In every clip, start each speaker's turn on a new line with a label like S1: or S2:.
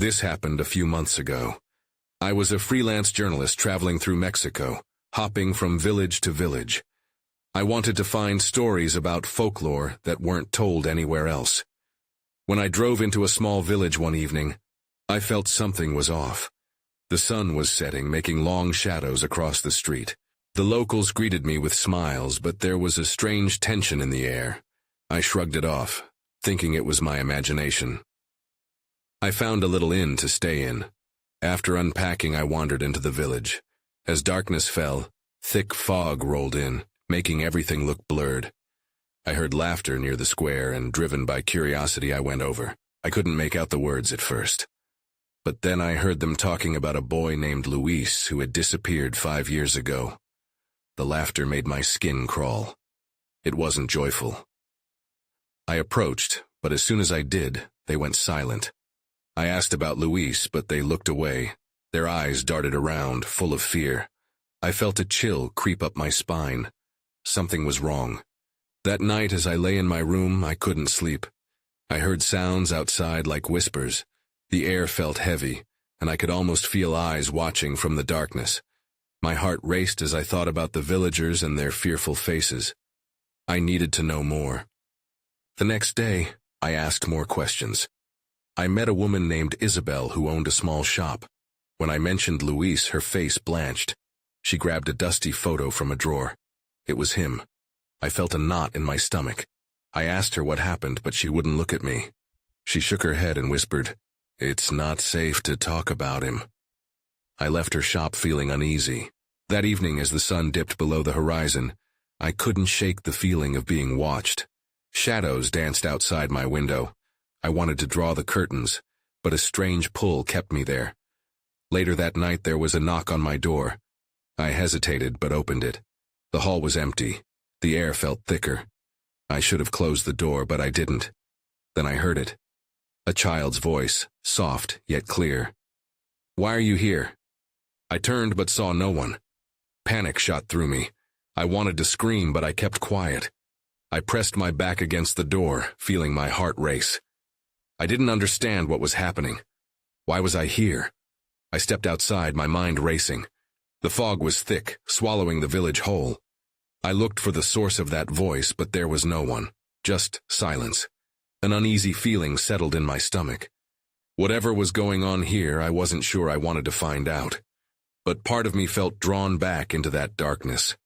S1: This happened a few months ago. I was a freelance journalist traveling through Mexico, hopping from village to village. I wanted to find stories about folklore that weren't told anywhere else. When I drove into a small village one evening, I felt something was off. The sun was setting, making long shadows across the street. The locals greeted me with smiles, but there was a strange tension in the air. I shrugged it off, thinking it was my imagination. I found a little inn to stay in. After unpacking, I wandered into the village. As darkness fell, thick fog rolled in, making everything look blurred. I heard laughter near the square, and driven by curiosity, I went over. I couldn't make out the words at first. But then I heard them talking about a boy named Luis who had disappeared 5 years ago. The laughter made my skin crawl. It wasn't joyful. I approached, but as soon as I did, they went silent. I asked about Luis, but they looked away. Their eyes darted around, full of fear. I felt a chill creep up my spine. Something was wrong. That night, as I lay in my room, I couldn't sleep. I heard sounds outside like whispers. The air felt heavy, and I could almost feel eyes watching from the darkness. My heart raced as I thought about the villagers and their fearful faces. I needed to know more. The next day, I asked more questions. I met a woman named Isabel who owned a small shop. When I mentioned Luis, her face blanched. She grabbed a dusty photo from a drawer. It was him. I felt a knot in my stomach. I asked her what happened, but she wouldn't look at me. She shook her head and whispered, "It's not safe to talk about him." I left her shop feeling uneasy. That evening, as the sun dipped below the horizon, I couldn't shake the feeling of being watched. Shadows danced outside my window. I wanted to draw the curtains, but a strange pull kept me there. Later that night, there was a knock on my door. I hesitated, but opened it. The hall was empty. The air felt thicker. I should have closed the door, but I didn't. Then I heard it. A child's voice, soft yet clear. "Why are you here?" I turned but saw no one. Panic shot through me. I wanted to scream, but I kept quiet. I pressed my back against the door, feeling my heart race. I didn't understand what was happening. Why was I here? I stepped outside, my mind racing. The fog was thick, swallowing the village whole. I looked for the source of that voice, but there was no one. Just silence. An uneasy feeling settled in my stomach. Whatever was going on here, I wasn't sure I wanted to find out. But part of me felt drawn back into that darkness.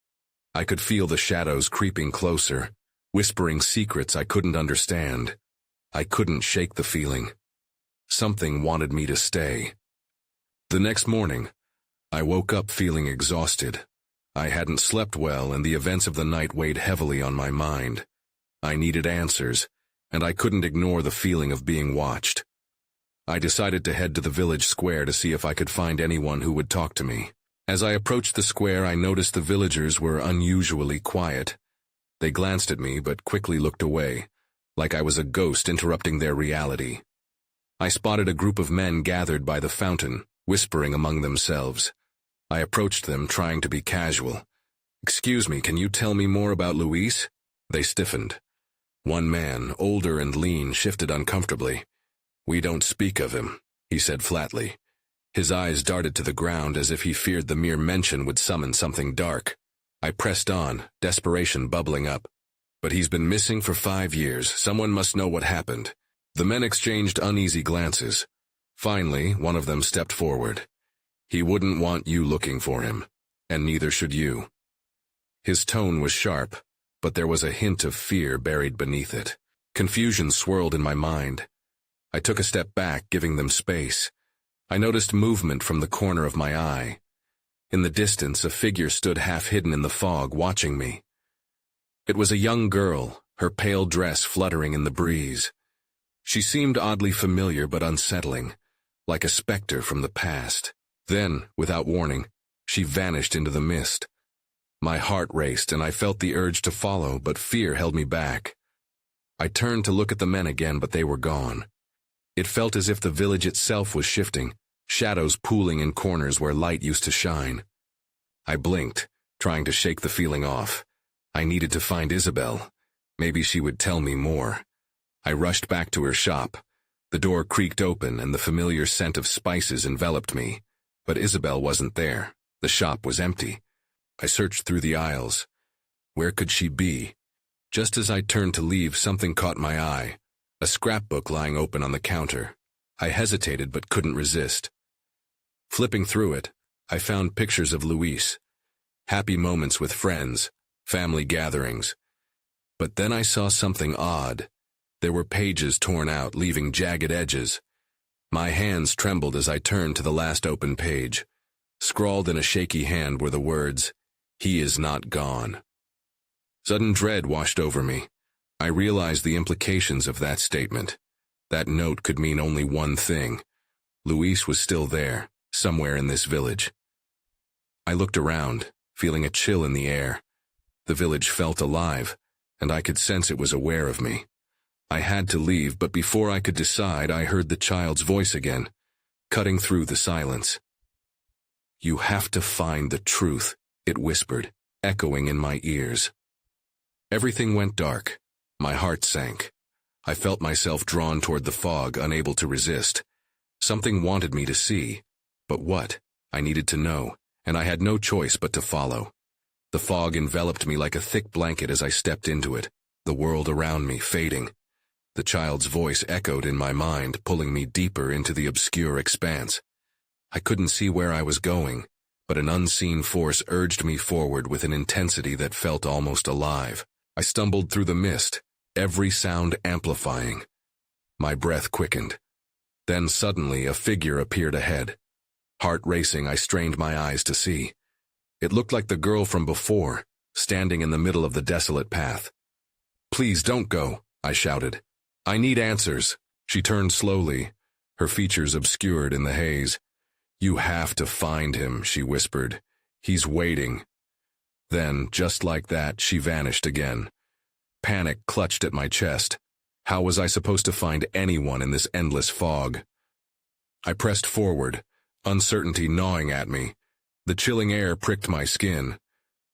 S1: I could feel the shadows creeping closer, whispering secrets I couldn't understand. I couldn't shake the feeling. Something wanted me to stay. The next morning, I woke up feeling exhausted. I hadn't slept well, and the events of the night weighed heavily on my mind. I needed answers, and I couldn't ignore the feeling of being watched. I decided to head to the village square to see if I could find anyone who would talk to me. As I approached the square, I noticed the villagers were unusually quiet. They glanced at me, but quickly looked away, like I was a ghost interrupting their reality. I spotted a group of men gathered by the fountain, whispering among themselves. I approached them, trying to be casual. "Excuse me, can you tell me more about Luis?" They stiffened. One man, older and lean, shifted uncomfortably. "We don't speak of him," he said flatly. His eyes darted to the ground as if he feared the mere mention would summon something dark. I pressed on, desperation bubbling up. "But he's been missing for 5 years. Someone must know what happened." The men exchanged uneasy glances. Finally, one of them stepped forward. "He wouldn't want you looking for him, and neither should you." His tone was sharp, but there was a hint of fear buried beneath it. Confusion swirled in my mind. I took a step back, giving them space. I noticed movement from the corner of my eye. In the distance, a figure stood half-hidden in the fog, watching me. It was a young girl, her pale dress fluttering in the breeze. She seemed oddly familiar but unsettling, like a specter from the past. Then, without warning, she vanished into the mist. My heart raced, and I felt the urge to follow, but fear held me back. I turned to look at the men again, but they were gone. It felt as if the village itself was shifting, shadows pooling in corners where light used to shine. I blinked, trying to shake the feeling off. I needed to find Isabel. Maybe she would tell me more. I rushed back to her shop. The door creaked open and the familiar scent of spices enveloped me, but Isabel wasn't there. The shop was empty. I searched through the aisles. Where could she be? Just as I turned to leave, something caught my eye, a scrapbook lying open on the counter. I hesitated but couldn't resist. Flipping through it, I found pictures of Luis, happy moments with friends, family gatherings. But then I saw something odd. There were pages torn out, leaving jagged edges. My hands trembled as I turned to the last open page. Scrawled in a shaky hand were the words, "He is not gone." Sudden dread washed over me. I realized the implications of that statement. That note could mean only one thing. Luis was still there, somewhere in this village. I looked around, feeling a chill in the air. The village felt alive, and I could sense it was aware of me. I had to leave, but before I could decide, I heard the child's voice again, cutting through the silence. "You have to find the truth," it whispered, echoing in my ears. Everything went dark. My heart sank. I felt myself drawn toward the fog, unable to resist. Something wanted me to see. But what? I needed to know, and I had no choice but to follow. The fog enveloped me like a thick blanket as I stepped into it, the world around me fading. The child's voice echoed in my mind, pulling me deeper into the obscure expanse. I couldn't see where I was going, but an unseen force urged me forward with an intensity that felt almost alive. I stumbled through the mist, every sound amplifying. My breath quickened. Then suddenly a figure appeared ahead. Heart racing, I strained my eyes to see. It looked like the girl from before, standing in the middle of the desolate path. "Please don't go," I shouted. "I need answers." She turned slowly, her features obscured in the haze. "You have to find him," she whispered. "He's waiting." Then, just like that, she vanished again. Panic clutched at my chest. How was I supposed to find anyone in this endless fog? I pressed forward, uncertainty gnawing at me. The chilling air pricked my skin.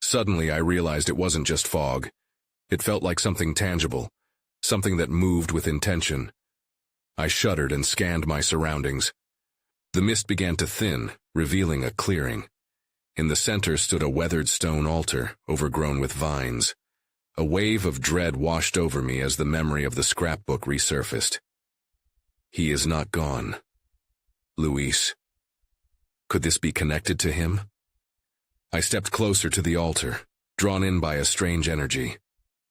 S1: Suddenly I realized it wasn't just fog. It felt like something tangible, something that moved with intention. I shuddered and scanned my surroundings. The mist began to thin, revealing a clearing. In the center stood a weathered stone altar, overgrown with vines. A wave of dread washed over me as the memory of the scrapbook resurfaced. He is not gone. Luis. Could this be connected to him? I stepped closer to the altar, drawn in by a strange energy.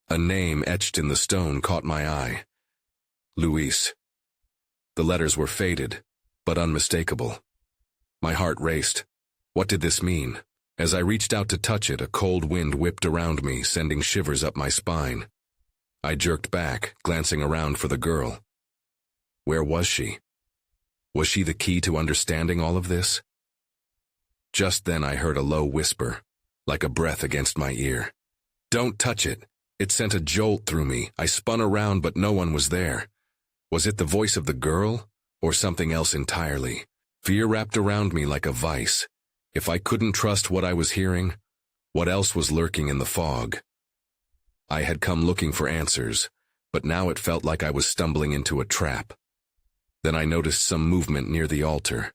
S1: A name etched in the stone caught my eye. Luis. The letters were faded, but unmistakable. My heart raced. What did this mean? As I reached out to touch it, a cold wind whipped around me, sending shivers up my spine. I jerked back, glancing around for the girl. Where was she? Was she the key to understanding all of this? Just then I heard a low whisper, like a breath against my ear. "Don't touch it." It sent a jolt through me. I spun around, but no one was there. Was it the voice of the girl, or something else entirely? Fear wrapped around me like a vice. If I couldn't trust what I was hearing, what else was lurking in the fog? I had come looking for answers, but now it felt like I was stumbling into a trap. Then I noticed some movement near the altar.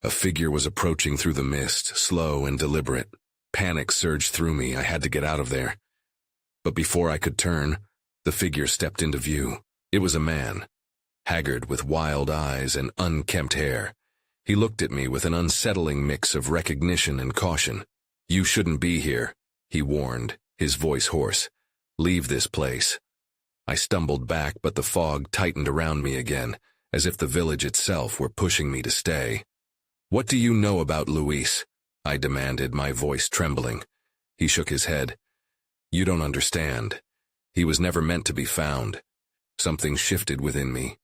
S1: A figure was approaching through the mist, slow and deliberate. Panic surged through me. I had to get out of there. But before I could turn, the figure stepped into view. It was a man, haggard with wild eyes and unkempt hair. He looked at me with an unsettling mix of recognition and caution. "You shouldn't be here," he warned, his voice hoarse. "Leave this place." I stumbled back, but the fog tightened around me again, as if the village itself were pushing me to stay. "What do you know about Luis?" I demanded, my voice trembling. He shook his head. "You don't understand. He was never meant to be found." Something shifted within me.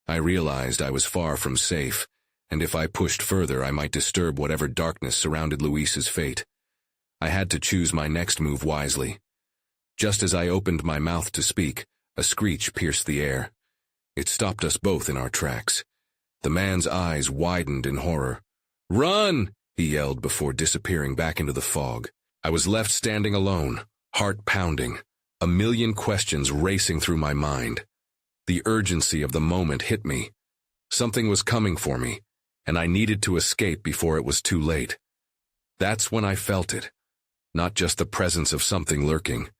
S1: I realized I was far from safe, and if I pushed further, I might disturb whatever darkness surrounded Luis's fate. I had to choose my next move wisely. Just as I opened my mouth to speak, a screech pierced the air. It stopped us both in our tracks. The man's eyes widened in horror. "Run!" he yelled before disappearing back into the fog. I was left standing alone, heart pounding, a million questions racing through my mind. The urgency of the moment hit me. Something was coming for me, and I needed to escape before it was too late. That's when I felt it. Not just the presence of something lurking,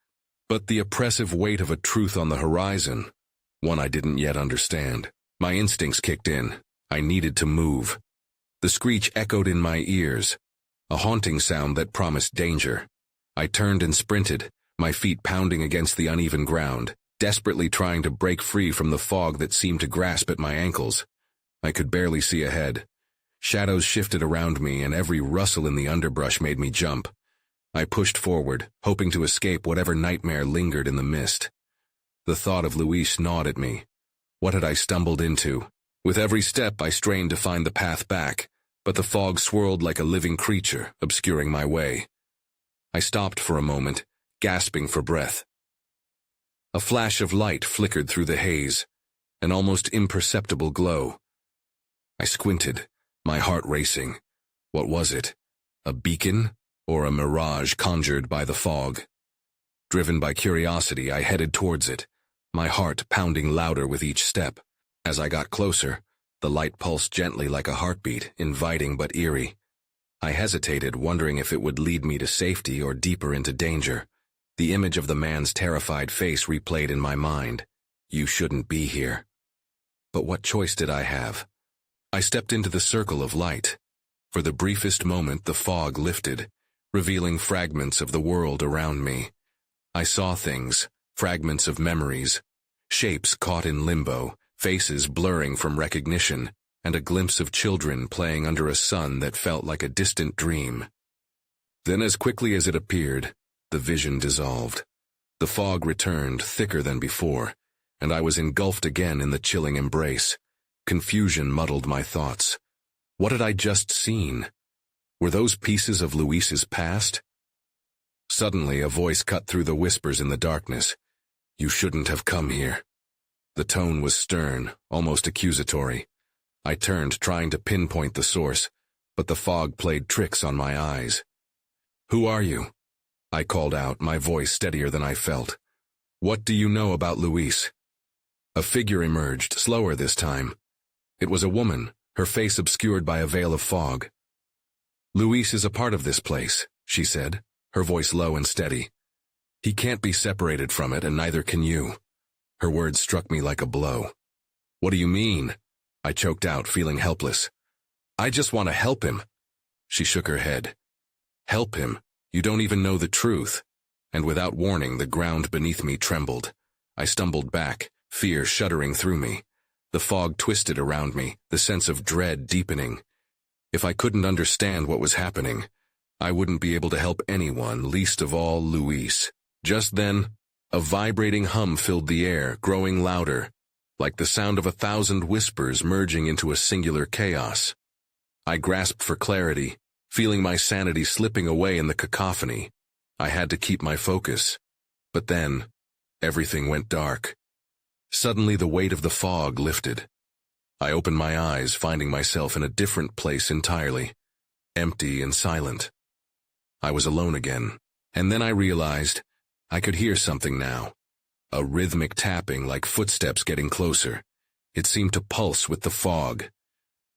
S1: but the oppressive weight of a truth on the horizon, one I didn't yet understand. My instincts kicked in. I needed to move. The screech echoed in my ears, a haunting sound that promised danger. I turned and sprinted, my feet pounding against the uneven ground, desperately trying to break free from the fog that seemed to grasp at my ankles. I could barely see ahead. Shadows shifted around me, and every rustle in the underbrush made me jump. I pushed forward, hoping to escape whatever nightmare lingered in the mist. The thought of Luis gnawed at me. What had I stumbled into? With every step, I strained to find the path back, but the fog swirled like a living creature, obscuring my way. I stopped for a moment, gasping for breath. A flash of light flickered through the haze, an almost imperceptible glow. I squinted, my heart racing. What was it? A beacon, or a mirage conjured by the fog? Driven by curiosity, I headed towards it, my heart pounding louder with each step. As I got closer, the light pulsed gently like a heartbeat, inviting but eerie. I hesitated, wondering if it would lead me to safety or deeper into danger. The image of the man's terrified face replayed in my mind. You shouldn't be here. But what choice did I have? I stepped into the circle of light. For the briefest moment, the fog lifted, revealing fragments of the world around me. I saw things, fragments of memories, shapes caught in limbo, faces blurring from recognition, and a glimpse of children playing under a sun that felt like a distant dream. Then, as quickly as it appeared, the vision dissolved. The fog returned, thicker than before, and I was engulfed again in the chilling embrace. Confusion muddled my thoughts. What had I just seen? Were those pieces of Luis's past? Suddenly, a voice cut through the whispers in the darkness. You shouldn't have come here. The tone was stern, almost accusatory. I turned, trying to pinpoint the source, but the fog played tricks on my eyes. Who are you? I called out, my voice steadier than I felt. What do you know about Luis? A figure emerged, slower this time. It was a woman, her face obscured by a veil of fog. Luis is a part of this place, she said, her voice low and steady. He can't be separated from it, and neither can you. Her words struck me like a blow. What do you mean? I choked out, feeling helpless. I just want to help him. She shook her head. Help him? You don't even know the truth. And without warning, the ground beneath me trembled. I stumbled back, fear shuddering through me. The fog twisted around me, the sense of dread deepening. If I couldn't understand what was happening, I wouldn't be able to help anyone, least of all Luis. Just then, a vibrating hum filled the air, growing louder, like the sound of 1,000 whispers merging into a singular chaos. I grasped for clarity, feeling my sanity slipping away in the cacophony. I had to keep my focus. But then, everything went dark. Suddenly the weight of the fog lifted. I opened my eyes, finding myself in a different place entirely, empty and silent. I was alone again, and then I realized I could hear something now, a rhythmic tapping like footsteps getting closer. It seemed to pulse with the fog.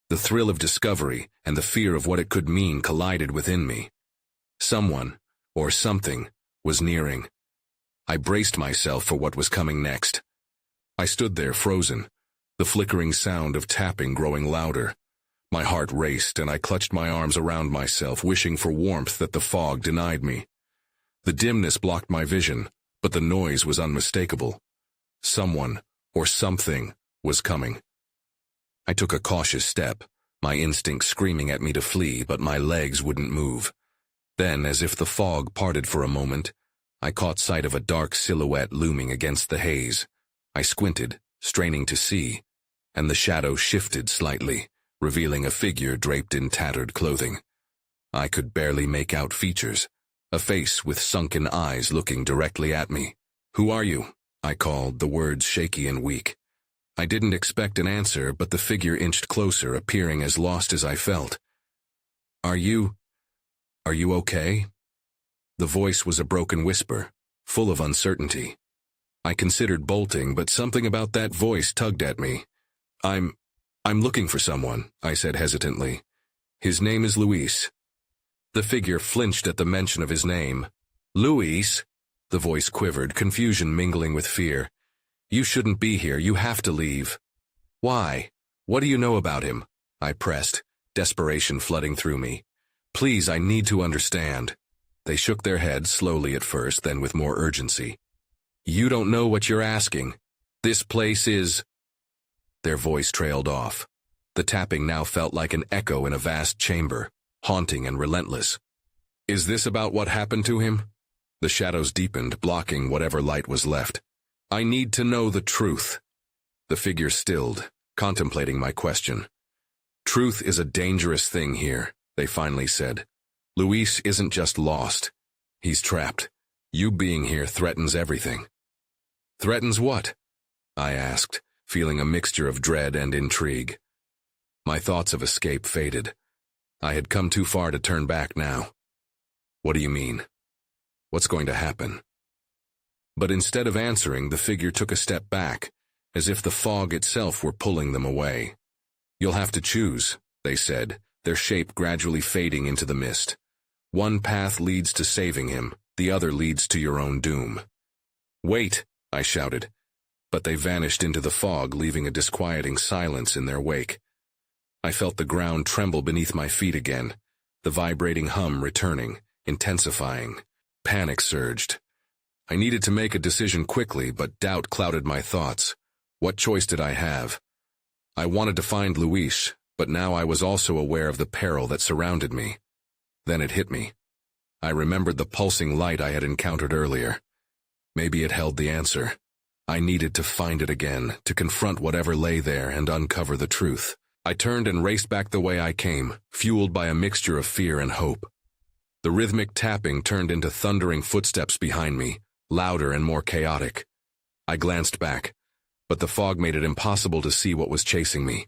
S1: The thrill of discovery and the fear of what it could mean collided within me. Someone, or something, was nearing. I braced myself for what was coming next. I stood there frozen, the flickering sound of tapping growing louder. My heart raced, and I clutched my arms around myself, wishing for warmth that the fog denied me. The dimness blocked my vision, but the noise was unmistakable. Someone, or something, was coming. I took a cautious step, my instinct screaming at me to flee, but my legs wouldn't move. Then, as if the fog parted for a moment, I caught sight of a dark silhouette looming against the haze. I squinted, straining to see, and the shadow shifted slightly, revealing a figure draped in tattered clothing. I could barely make out features, a face with sunken eyes looking directly at me. Who are you? I called, the words shaky and weak. I didn't expect an answer, but the figure inched closer, appearing as lost as I felt. Are you okay? The voice was a broken whisper, full of uncertainty. I considered bolting, but something about that voice tugged at me. I'm looking for someone, I said hesitantly. His name is Luis. The figure flinched at the mention of his name. Luis? The voice quivered, confusion mingling with fear. You shouldn't be here, you have to leave. Why? What do you know about him? I pressed, desperation flooding through me. Please, I need to understand. They shook their heads slowly at first, then with more urgency. You don't know what you're asking. This place is... Their voice trailed off. The tapping now felt like an echo in a vast chamber, haunting and relentless. Is this about what happened to him? The shadows deepened, blocking whatever light was left. I need to know the truth. The figure stilled, contemplating my question. Truth is a dangerous thing here, they finally said. Luis isn't just lost. He's trapped. You being here threatens everything. Threatens what? I asked, feeling a mixture of dread and intrigue. My thoughts of escape faded. I had come too far to turn back now. What do you mean? What's going to happen? But instead of answering, the figure took a step back, as if the fog itself were pulling them away. You'll have to choose, they said, their shape gradually fading into the mist. One path leads to saving him, the other leads to your own doom. Wait, I shouted, but they vanished into the fog, leaving a disquieting silence in their wake. I felt the ground tremble beneath my feet again, the vibrating hum returning, intensifying. Panic surged. I needed to make a decision quickly, but doubt clouded my thoughts. What choice did I have? I wanted to find Luis, but now I was also aware of the peril that surrounded me. Then it hit me. I remembered the pulsing light I had encountered earlier. Maybe it held the answer. I needed to find it again, to confront whatever lay there and uncover the truth. I turned and raced back the way I came, fueled by a mixture of fear and hope. The rhythmic tapping turned into thundering footsteps behind me, louder and more chaotic. I glanced back, but the fog made it impossible to see what was chasing me.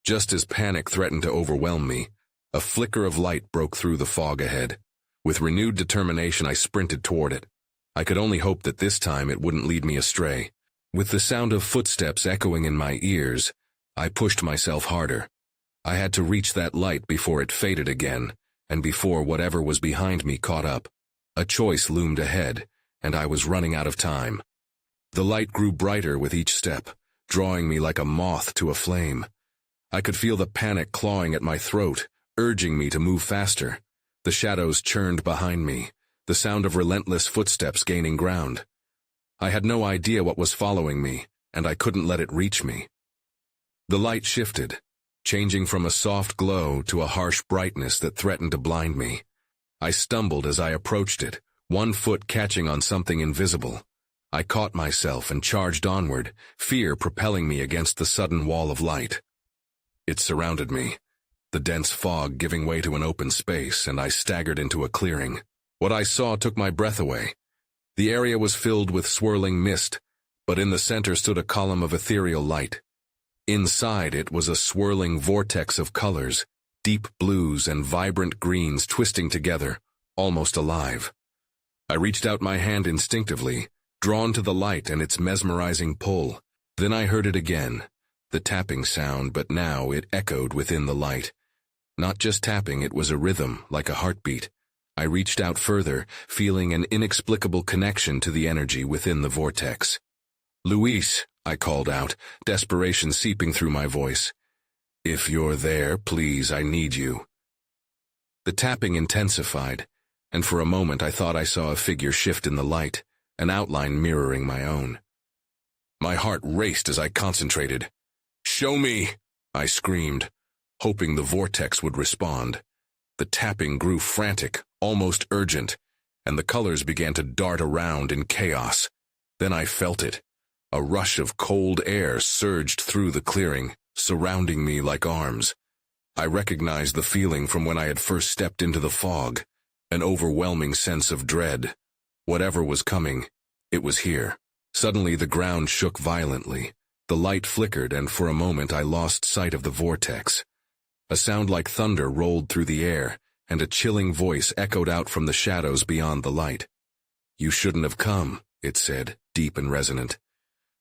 S1: Just as panic threatened to overwhelm me, a flicker of light broke through the fog ahead. With renewed determination, I sprinted toward it. I could only hope that this time it wouldn't lead me astray. With the sound of footsteps echoing in my ears, I pushed myself harder. I had to reach that light before it faded again, and before whatever was behind me caught up. A choice loomed ahead, and I was running out of time. The light grew brighter with each step, drawing me like a moth to a flame. I could feel the panic clawing at my throat, urging me to move faster. The shadows churned behind me, the sound of relentless footsteps gaining ground. I had no idea what was following me, and I couldn't let it reach me. The light shifted, changing from a soft glow to a harsh brightness that threatened to blind me. I stumbled as I approached it, one foot catching on something invisible. I caught myself and charged onward, fear propelling me against the sudden wall of light. It surrounded me, the dense fog giving way to an open space, and I staggered into a clearing. What I saw took my breath away. The area was filled with swirling mist, but in the center stood a column of ethereal light. Inside it was a swirling vortex of colors, deep blues and vibrant greens twisting together, almost alive. I reached out my hand instinctively, drawn to the light and its mesmerizing pull. Then I heard it again, the tapping sound, but now it echoed within the light. Not just tapping, it was a rhythm, like a heartbeat. I reached out further, feeling an inexplicable connection to the energy within the vortex. Luis, I called out, desperation seeping through my voice. If you're there, please, I need you. The tapping intensified, and for a moment I thought I saw a figure shift in the light, an outline mirroring my own. My heart raced as I concentrated. Show me, I screamed, hoping the vortex would respond. The tapping grew frantic, almost urgent, and the colors began to dart around in chaos. Then I felt it. A rush of cold air surged through the clearing, surrounding me like arms. I recognized the feeling from when I had first stepped into the fog, an overwhelming sense of dread. Whatever was coming, it was here. Suddenly the ground shook violently. The light flickered, and for a moment I lost sight of the vortex. A sound like thunder rolled through the air, and a chilling voice echoed out from the shadows beyond the light. You shouldn't have come, it said, deep and resonant.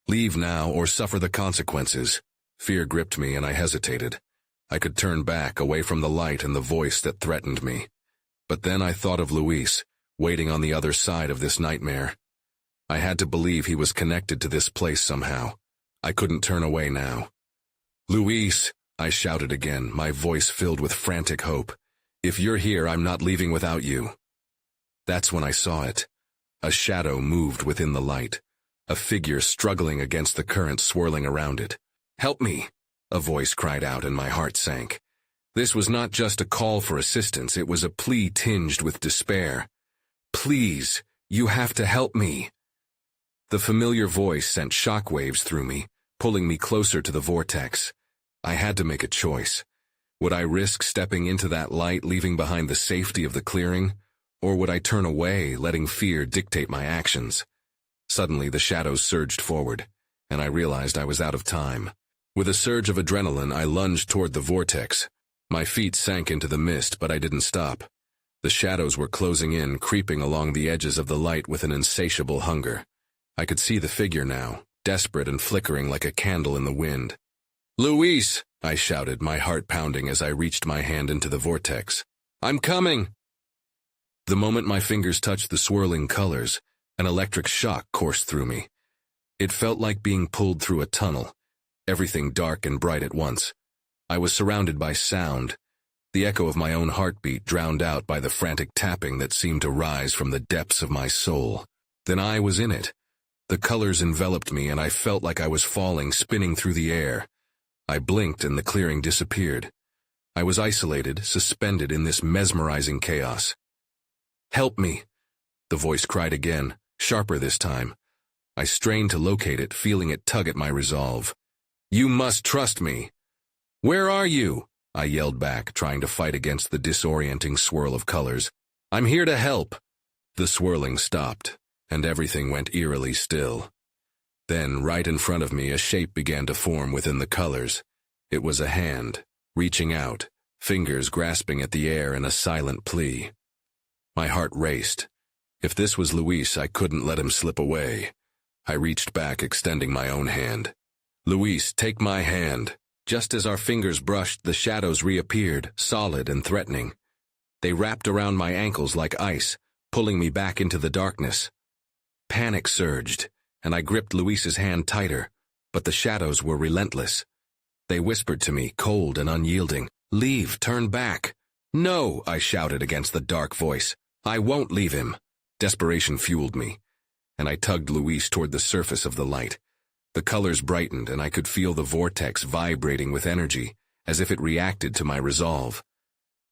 S1: Leave now or suffer the consequences. Fear gripped me and I hesitated. I could turn back, away from the light and the voice that threatened me. But then I thought of Luis, waiting on the other side of this nightmare. I had to believe he was connected to this place somehow. I couldn't turn away now. Luis, I shouted again, my voice filled with frantic hope. If you're here, I'm not leaving without you. That's when I saw it. A shadow moved within the light, a figure struggling against the current swirling around it. Help me, a voice cried out and my heart sank. This was not just a call for assistance, it was a plea tinged with despair. Please, you have to help me. The familiar voice sent shockwaves through me, pulling me closer to the vortex. I had to make a choice. Would I risk stepping into that light, leaving behind the safety of the clearing? Or would I turn away, letting fear dictate my actions? Suddenly, the shadows surged forward, and I realized I was out of time. With a surge of adrenaline, I lunged toward the vortex. My feet sank into the mist, but I didn't stop. The shadows were closing in, creeping along the edges of the light with an insatiable hunger. I could see the figure now, desperate and flickering like a candle in the wind. Luis, I shouted, my heart pounding as I reached my hand into the vortex. I'm coming! The moment my fingers touched the swirling colors, an electric shock coursed through me. It felt like being pulled through a tunnel, everything dark and bright at once. I was surrounded by sound, the echo of my own heartbeat drowned out by the frantic tapping that seemed to rise from the depths of my soul. Then I was in it. The colors enveloped me and I felt like I was falling, spinning through the air. I blinked and the clearing disappeared. I was isolated, suspended in this mesmerizing chaos. Help me, the voice cried again, sharper this time. I strained to locate it, feeling it tug at my resolve. You must trust me. Where are you? I yelled back, trying to fight against the disorienting swirl of colors. I'm here to help. The swirling stopped, and everything went eerily still. Then, right in front of me, a shape began to form within the colors. It was a hand, reaching out, fingers grasping at the air in a silent plea. My heart raced. If this was Luis, I couldn't let him slip away. I reached back, extending my own hand. Luis, take my hand. Just as our fingers brushed, the shadows reappeared, solid and threatening. They wrapped around my ankles like ice, pulling me back into the darkness. Panic surged, and I gripped Luis's hand tighter, but the shadows were relentless. They whispered to me, cold and unyielding, "Leave, turn back." "No," I shouted against the dark voice. "I won't leave him." Desperation fueled me, and I tugged Luis toward the surface of the light. The colors brightened, and I could feel the vortex vibrating with energy, as if it reacted to my resolve.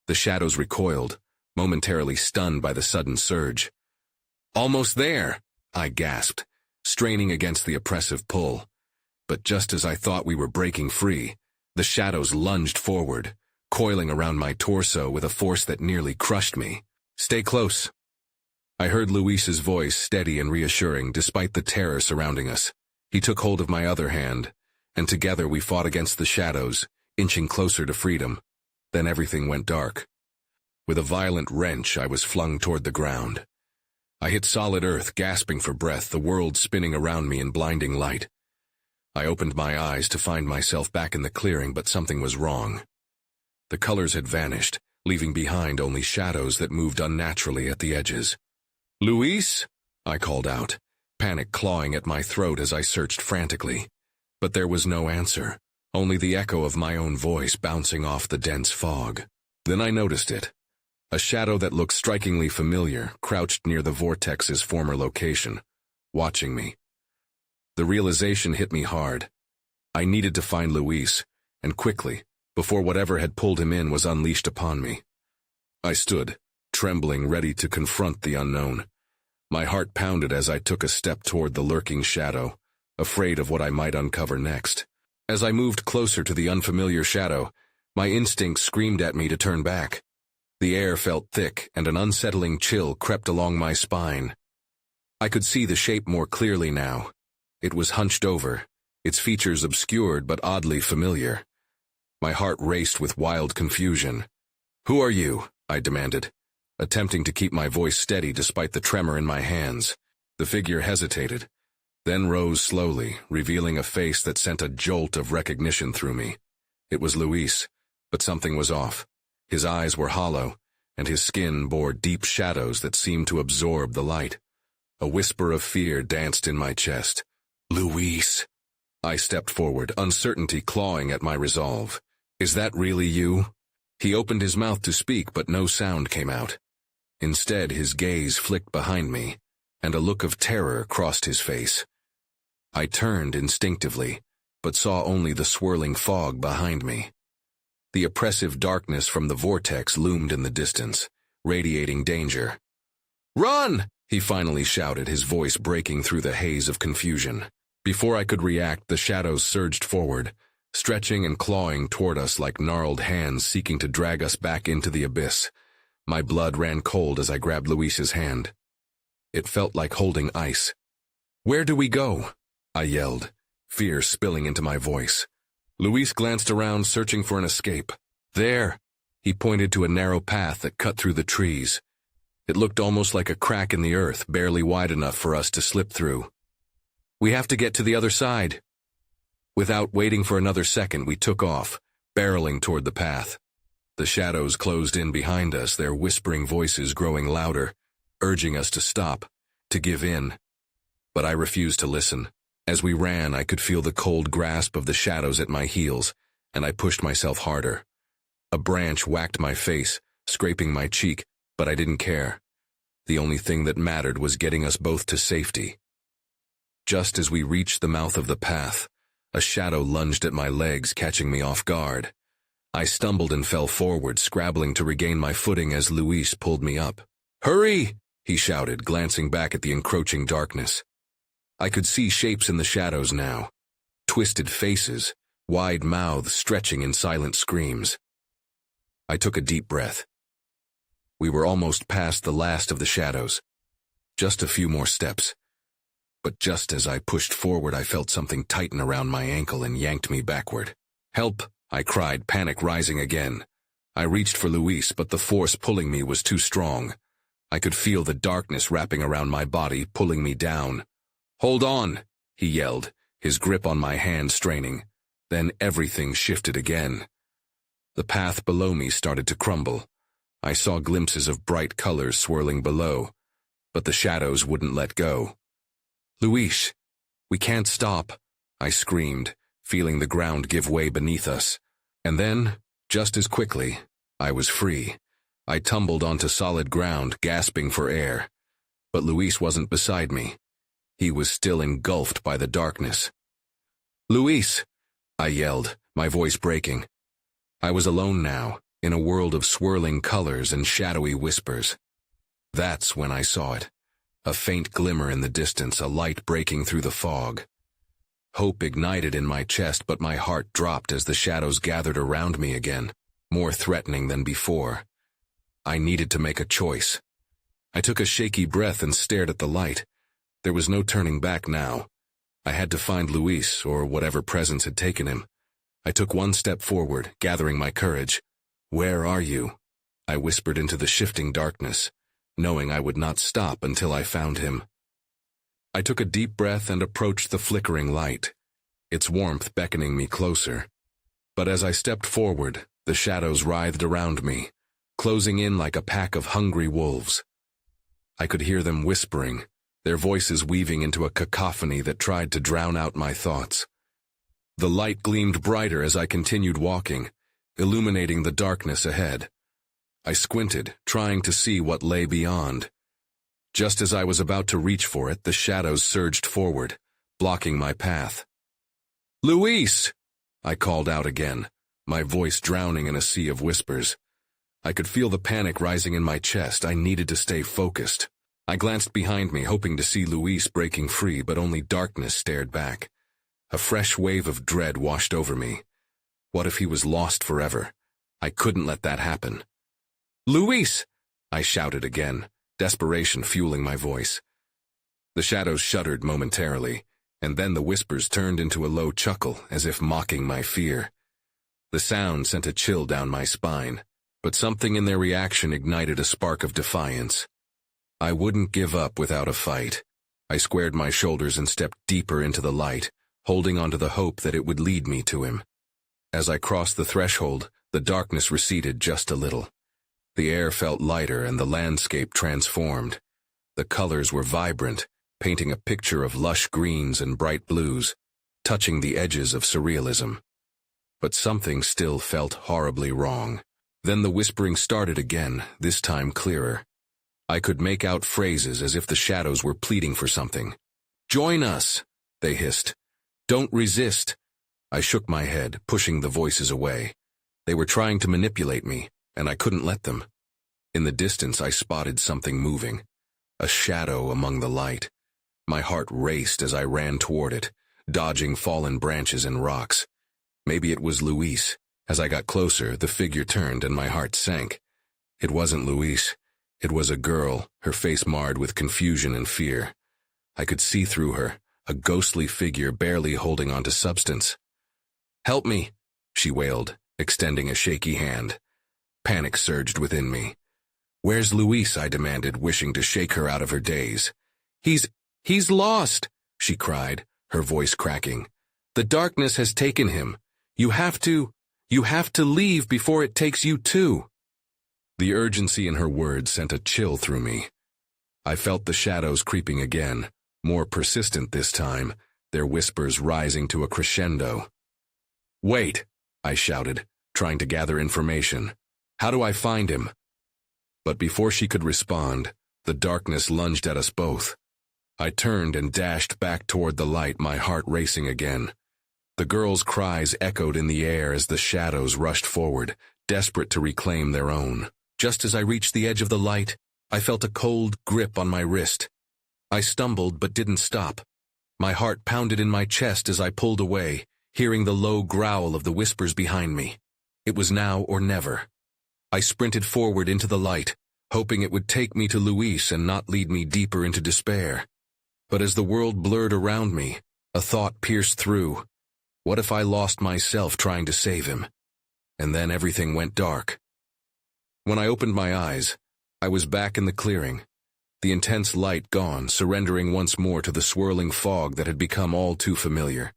S1: The shadows recoiled, momentarily stunned by the sudden surge. "Almost there," I gasped, straining against the oppressive pull. But just as I thought we were breaking free, the shadows lunged forward, coiling around my torso with a force that nearly crushed me. "Stay close." I heard Luis's voice, steady and reassuring, despite the terror surrounding us. He took hold of my other hand, and together we fought against the shadows, inching closer to freedom. Then everything went dark. With a violent wrench, I was flung toward the ground. I hit solid earth, gasping for breath, the world spinning around me in blinding light. I opened my eyes to find myself back in the clearing, but something was wrong. The colors had vanished, leaving behind only shadows that moved unnaturally at the edges. "Luis?" I called out, panic clawing at my throat as I searched frantically. But there was no answer, only the echo of my own voice bouncing off the dense fog. Then I noticed it. A shadow that looked strikingly familiar crouched near the vortex's former location, watching me. The realization hit me hard. I needed to find Luis, and quickly, before whatever had pulled him in was unleashed upon me. I stood, trembling, ready to confront the unknown. My heart pounded as I took a step toward the lurking shadow, afraid of what I might uncover next. As I moved closer to the unfamiliar shadow, my instinct screamed at me to turn back. The air felt thick, and an unsettling chill crept along my spine. I could see the shape more clearly now. It was hunched over, its features obscured but oddly familiar. My heart raced with wild confusion. "Who are you?" I demanded, attempting to keep my voice steady despite the tremor in my hands. The figure hesitated, then rose slowly, revealing a face that sent a jolt of recognition through me. It was Luis, but something was off. His eyes were hollow, and his skin bore deep shadows that seemed to absorb the light. A whisper of fear danced in my chest. "Luis!" I stepped forward, uncertainty clawing at my resolve. "Is that really you?" He opened his mouth to speak, but no sound came out. Instead, his gaze flicked behind me, and a look of terror crossed his face. I turned instinctively, but saw only the swirling fog behind me. The oppressive darkness from the vortex loomed in the distance, radiating danger. "Run!" he finally shouted, his voice breaking through the haze of confusion. Before I could react, the shadows surged forward, stretching and clawing toward us like gnarled hands seeking to drag us back into the abyss. My blood ran cold as I grabbed Luis's hand. It felt like holding ice. "Where do we go?" I yelled, fear spilling into my voice. Luis glanced around, searching for an escape. "There!" He pointed to a narrow path that cut through the trees. It looked almost like a crack in the earth, barely wide enough for us to slip through. "We have to get to the other side." Without waiting for another second, we took off, barreling toward the path. The shadows closed in behind us, their whispering voices growing louder, urging us to stop, to give in. But I refused to listen. As we ran, I could feel the cold grasp of the shadows at my heels, and I pushed myself harder. A branch whacked my face, scraping my cheek, but I didn't care. The only thing that mattered was getting us both to safety. Just as we reached the mouth of the path, a shadow lunged at my legs, catching me off guard. I stumbled and fell forward, scrabbling to regain my footing as Luis pulled me up. "Hurry!" he shouted, glancing back at the encroaching darkness. I could see shapes in the shadows now. Twisted faces, wide mouths stretching in silent screams. I took a deep breath. We were almost past the last of the shadows. Just a few more steps. But just as I pushed forward, I felt something tighten around my ankle and yanked me backward. "Help!" I cried, panic rising again. I reached for Luis, but the force pulling me was too strong. I could feel the darkness wrapping around my body, pulling me down. "Hold on!" he yelled, his grip on my hand straining. Then everything shifted again. The path below me started to crumble. I saw glimpses of bright colors swirling below, but the shadows wouldn't let go. "Luis, we can't stop," I screamed, feeling the ground give way beneath us. And then, just as quickly, I was free. I tumbled onto solid ground, gasping for air. But Luis wasn't beside me. He was still engulfed by the darkness. "Luis!" I yelled, my voice breaking. I was alone now, in a world of swirling colors and shadowy whispers. That's when I saw it. A faint glimmer in the distance, a light breaking through the fog. Hope ignited in my chest, but my heart dropped as the shadows gathered around me again, more threatening than before. I needed to make a choice. I took a shaky breath and stared at the light. There was no turning back now. I had to find Luis, or whatever presence had taken him. I took one step forward, gathering my courage. "Where are you?" I whispered into the shifting darkness, knowing I would not stop until I found him. I took a deep breath and approached the flickering light, its warmth beckoning me closer. But as I stepped forward, the shadows writhed around me, closing in like a pack of hungry wolves. I could hear them whispering, their voices weaving into a cacophony that tried to drown out my thoughts. The light gleamed brighter as I continued walking, illuminating the darkness ahead. I squinted, trying to see what lay beyond. Just as I was about to reach for it, the shadows surged forward, blocking my path. "Luis!" I called out again, my voice drowning in a sea of whispers. I could feel the panic rising in my chest. I needed to stay focused. I glanced behind me, hoping to see Luis breaking free, but only darkness stared back. A fresh wave of dread washed over me. What if he was lost forever? I couldn't let that happen. "Luis!" I shouted again, desperation fueling my voice. The shadows shuddered momentarily, and then the whispers turned into a low chuckle, as if mocking my fear. The sound sent a chill down my spine, but something in their reaction ignited a spark of defiance. I wouldn't give up without a fight. I squared my shoulders and stepped deeper into the light, holding onto the hope that it would lead me to him. As I crossed the threshold, the darkness receded just a little. The air felt lighter and the landscape transformed. The colors were vibrant, painting a picture of lush greens and bright blues, touching the edges of surrealism. But something still felt horribly wrong. Then the whispering started again, this time clearer. I could make out phrases as if the shadows were pleading for something. "Join us," they hissed. "Don't resist." I shook my head, pushing the voices away. They were trying to manipulate me, and I couldn't let them. In the distance I spotted something moving. A shadow among the light. My heart raced as I ran toward it, dodging fallen branches and rocks. Maybe it was Luis. As I got closer, the figure turned and my heart sank. It wasn't Luis. It was a girl, her face marred with confusion and fear. I could see through her, a ghostly figure barely holding onto substance. "Help me," she wailed, extending a shaky hand. Panic surged within me. "Where's Luis?" I demanded, wishing to shake her out of her daze. He's lost," she cried, her voice cracking. "The darkness has taken him. You have to leave before it takes you too." The urgency in her words sent a chill through me. I felt the shadows creeping again, more persistent this time, their whispers rising to a crescendo. "Wait," I shouted, trying to gather information. "How do I find him?" But before she could respond, the darkness lunged at us both. I turned and dashed back toward the light, my heart racing again. The girls' cries echoed in the air as the shadows rushed forward, desperate to reclaim their own. Just as I reached the edge of the light, I felt a cold grip on my wrist. I stumbled but didn't stop. My heart pounded in my chest as I pulled away, hearing the low growl of the whispers behind me. It was now or never. I sprinted forward into the light, hoping it would take me to Luis and not lead me deeper into despair. But as the world blurred around me, a thought pierced through. What if I lost myself trying to save him? And then everything went dark. When I opened my eyes, I was back in the clearing, the intense light gone, surrendering once more to the swirling fog that had become all too familiar.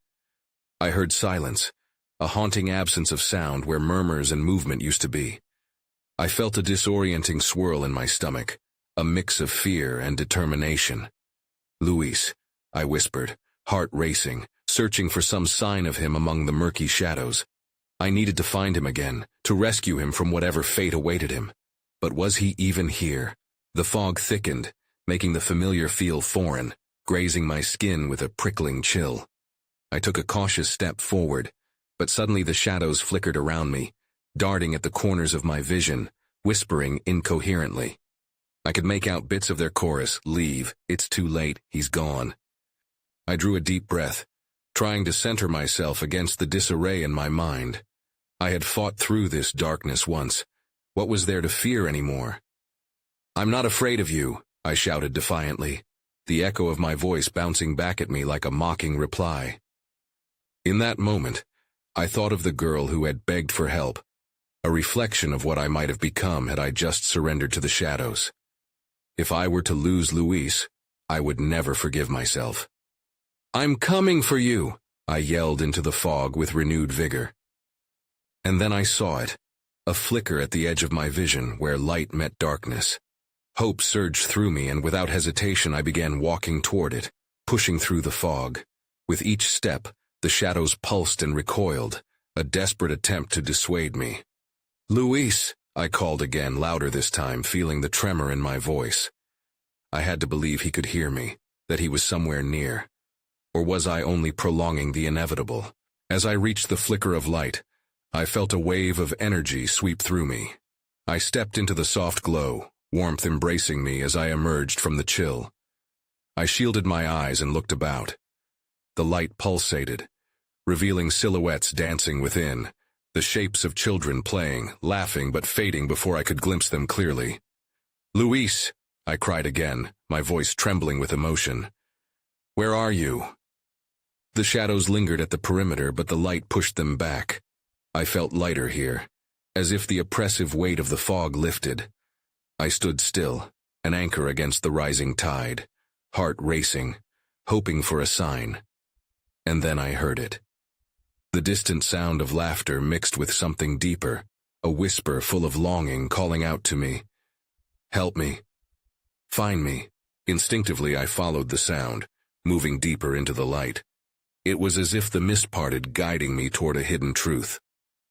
S1: I heard silence, a haunting absence of sound where murmurs and movement used to be. I felt a disorienting swirl in my stomach, a mix of fear and determination. "Luis," I whispered, heart racing, searching for some sign of him among the murky shadows. I needed to find him again, to rescue him from whatever fate awaited him. But was he even here? The fog thickened, making the familiar feel foreign, grazing my skin with a prickling chill. I took a cautious step forward, but suddenly the shadows flickered around me, darting at the corners of my vision, whispering incoherently. I could make out bits of their chorus, "Leave, it's too late, he's gone." I drew a deep breath, trying to center myself against the disarray in my mind. I had fought through this darkness once. What was there to fear anymore? "I'm not afraid of you," I shouted defiantly, the echo of my voice bouncing back at me like a mocking reply. In that moment, I thought of the girl who had begged for help, a reflection of what I might have become had I just surrendered to the shadows. If I were to lose Luis, I would never forgive myself. "I'm coming for you," I yelled into the fog with renewed vigor. And then I saw it, a flicker at the edge of my vision where light met darkness. Hope surged through me, and without hesitation I began walking toward it, pushing through the fog. With each step, the shadows pulsed and recoiled, a desperate attempt to dissuade me. "Luis," I called again, louder this time, feeling the tremor in my voice. I had to believe he could hear me, that he was somewhere near. Or was I only prolonging the inevitable? As I reached the flicker of light, I felt a wave of energy sweep through me. I stepped into the soft glow, warmth embracing me as I emerged from the chill. I shielded my eyes and looked about. The light pulsated, revealing silhouettes dancing within, the shapes of children playing, laughing but fading before I could glimpse them clearly. "Luis," I cried again, my voice trembling with emotion. "Where are you?" The shadows lingered at the perimeter, but the light pushed them back. I felt lighter here, as if the oppressive weight of the fog lifted. I stood still, an anchor against the rising tide, heart racing, hoping for a sign. And then I heard it. The distant sound of laughter mixed with something deeper, a whisper full of longing calling out to me. Help me. Find me. Instinctively I followed the sound, moving deeper into the light. It was as if the mist parted, guiding me toward a hidden truth.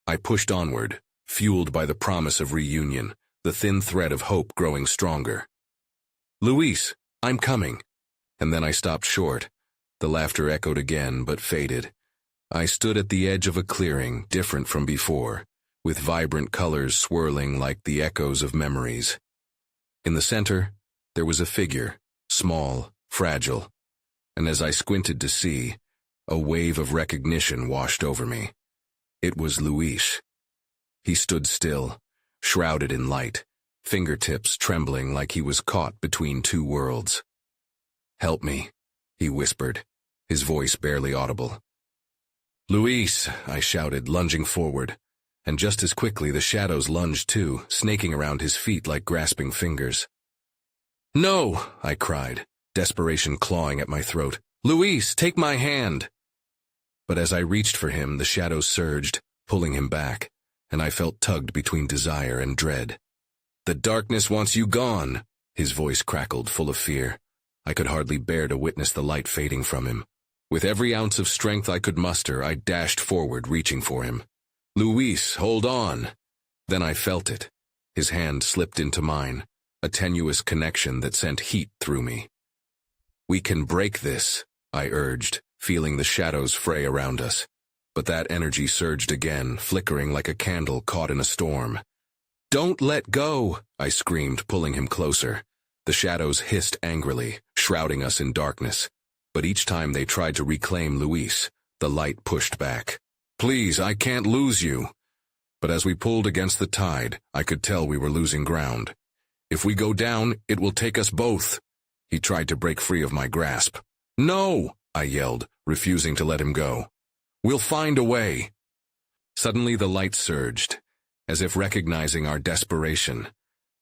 S1: I pushed onward, fueled by the promise of reunion, the thin thread of hope growing stronger. Luis, I'm coming. And then I stopped short. The laughter echoed again, but faded. I stood at the edge of a clearing, different from before, with vibrant colors swirling like the echoes of memories. In the center, there was a figure, small, fragile, and as I squinted to see, a wave of recognition washed over me. It was Luis. He stood still, shrouded in light, fingertips trembling like he was caught between two worlds. Help me, he whispered, his voice barely audible. Luis, I shouted, lunging forward, and just as quickly the shadows lunged too, snaking around his feet like grasping fingers. No, I cried, desperation clawing at my throat. Luis, take my hand! But as I reached for him, the shadows surged, pulling him back, and I felt tugged between desire and dread. The darkness wants you gone, his voice crackled, full of fear. I could hardly bear to witness the light fading from him. With every ounce of strength I could muster, I dashed forward, reaching for him. Luis, hold on! Then I felt it. His hand slipped into mine, a tenuous connection that sent heat through me. We can break this, I urged, feeling the shadows fray around us. But that energy surged again, flickering like a candle caught in a storm. Don't let go, I screamed, pulling him closer. The shadows hissed angrily, shrouding us in darkness. But each time they tried to reclaim Luis, the light pushed back. Please, I can't lose you. But as we pulled against the tide, I could tell we were losing ground. If we go down, it will take us both. He tried to break free of my grasp. No, I yelled, refusing to let him go. We'll find a way. Suddenly the light surged, as if recognizing our desperation.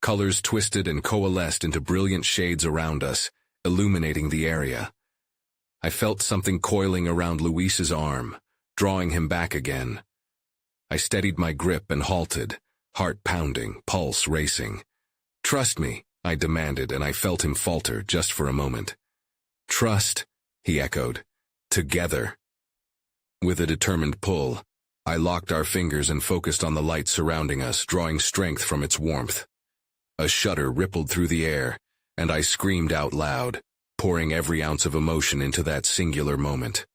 S1: Colors twisted and coalesced into brilliant shades around us, illuminating the area. I felt something coiling around Luis's arm, drawing him back again. I steadied my grip and halted, heart pounding, pulse racing. Trust me, I demanded, and I felt him falter just for a moment. Trust, he echoed. Together. With a determined pull, I locked our fingers and focused on the light surrounding us, drawing strength from its warmth. A shudder rippled through the air, and I screamed out loud, pouring every ounce of emotion into that singular moment.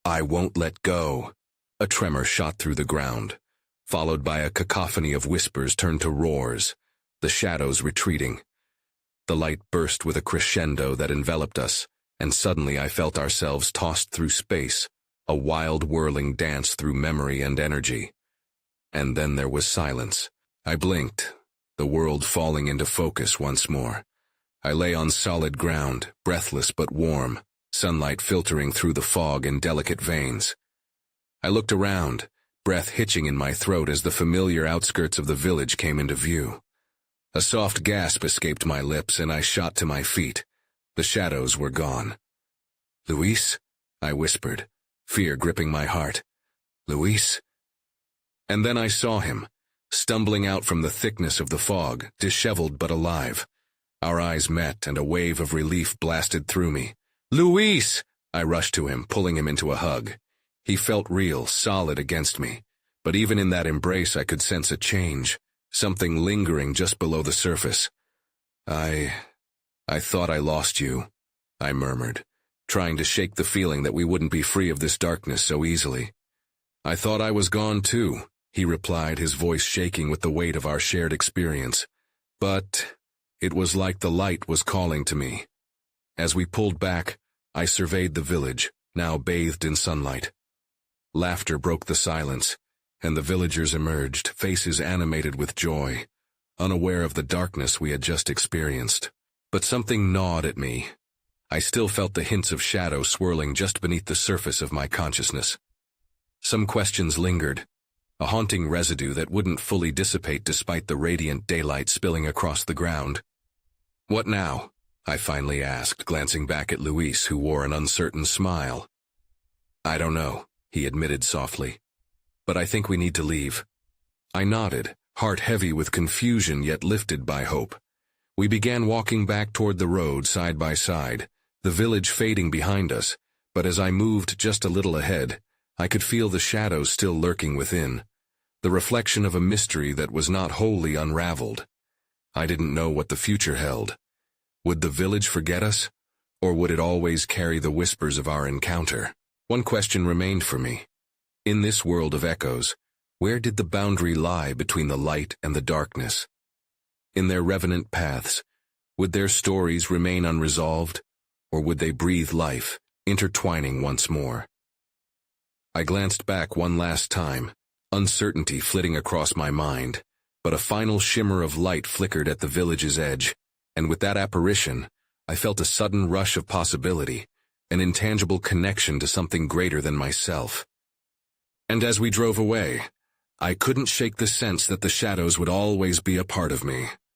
S1: I won't let go. A tremor shot through the ground, followed by a cacophony of whispers turned to roars, the shadows retreating. The light burst with a crescendo that enveloped us, and suddenly I felt ourselves tossed through space, a wild whirling dance through memory and energy. And then there was silence. I blinked, the world falling into focus once more. I lay on solid ground, breathless but warm, sunlight filtering through the fog in delicate veins. I looked around, breath hitching in my throat as the familiar outskirts of the village came into view. A soft gasp escaped my lips, and I shot to my feet. The shadows were gone. Luis? I whispered, fear gripping my heart. Luis? And then I saw him, stumbling out from the thickness of the fog, disheveled but alive. Our eyes met, and a wave of relief blasted through me. Luis! I rushed to him, pulling him into a hug. He felt real, solid against me, but even in that embrace I could sense a change, something lingering just below the surface. I thought I lost you, I murmured, trying to shake the feeling that we wouldn't be free of this darkness so easily. I thought I was gone too, he replied, his voice shaking with the weight of our shared experience. But it was like the light was calling to me. As we pulled back, I surveyed the village, now bathed in sunlight. Laughter broke the silence, and the villagers emerged, faces animated with joy, unaware of the darkness we had just experienced. But something gnawed at me. I still felt the hints of shadow swirling just beneath the surface of my consciousness. Some questions lingered, a haunting residue that wouldn't fully dissipate despite the radiant daylight spilling across the ground. What now? I finally asked, glancing back at Luis, who wore an uncertain smile. I don't know, he admitted softly. But I think we need to leave. I nodded, heart heavy with confusion yet lifted by hope. We began walking back toward the road side by side, the village fading behind us, but as I moved just a little ahead, I could feel the shadows still lurking within, the reflection of a mystery that was not wholly unraveled. I didn't know what the future held. Would the village forget us, or would it always carry the whispers of our encounter? One question remained for me. In this world of echoes, where did the boundary lie between the light and the darkness? In their revenant paths, would their stories remain unresolved, or would they breathe life, intertwining once more? I glanced back one last time, uncertainty flitting across my mind, but a final shimmer of light flickered at the village's edge, and with that apparition, I felt a sudden rush of possibility, an intangible connection to something greater than myself. And as we drove away, I couldn't shake the sense that the shadows would always be a part of me.